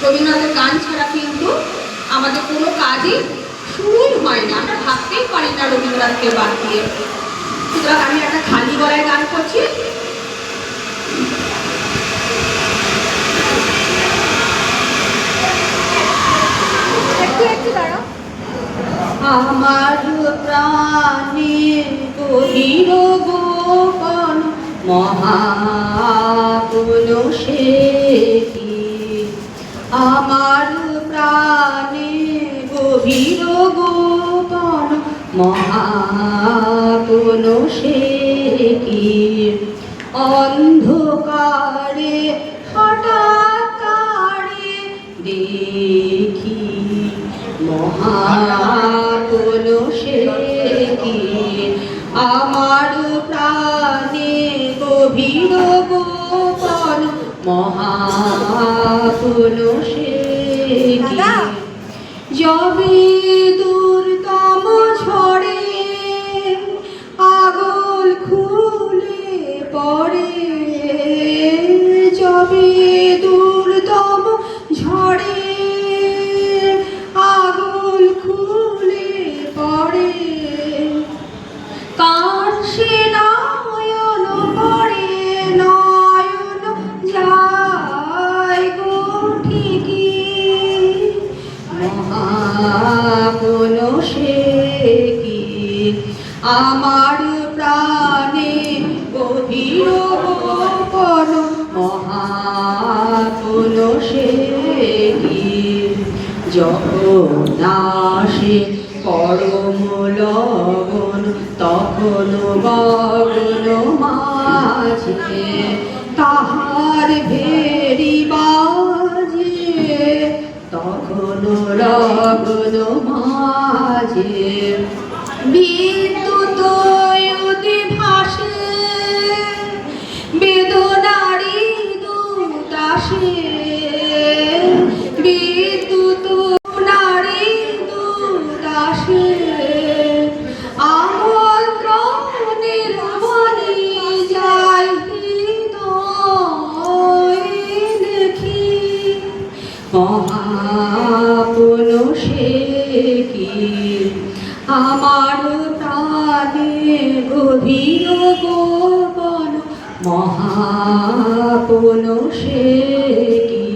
রবীন্দ্রনাথের গান ছাড়া কিন্তু আমাদের কোনো কাজই শুরুই হয় না, আমরা ভাবতেই পারি না রবীন্দ্রনাথকে বাদ দিয়ে। সুতরাং আমি একটা খালি গলায় গান করছি। একটু দাঁড়াও। আমার প্রাণে গভীর গোপন মহাপুল সে কি, আমার প্রাণে গভীর গোপন মহাপুল সে কি, অন্ধকারে হঠাৎ তারে দেখি মহাপুল সে কি, আমার প্রাণে গভীর গোপন মহাপুল সে কি, যবে দূরতম ঝড়ে আগল খুলে পড়ে, যবে দূরতম ঝড়ে আগল খুলে পড়ে, কার সে নয়ন পড়ে নয়ন যায় গো ঠিকই, মহাপুল সে কি, আমার প্রাণে গভীর গোপন মহাপুল সে কি, যখন আসে পরম লগন তখন গগন মাঝে তাহার ভেরি বাজে, তখন লগন মাঝে বিদ্যুৎ উদি ভাসে বেদনারি দূত আসে, বিদ্যুৎ নারী দূত আসে, আমন্ত্রণের বনে যায় হৃদয় দেখি, মহাপুল সে কি, আমার প্রাণে গভীর গোপন মহাপুল সে কি।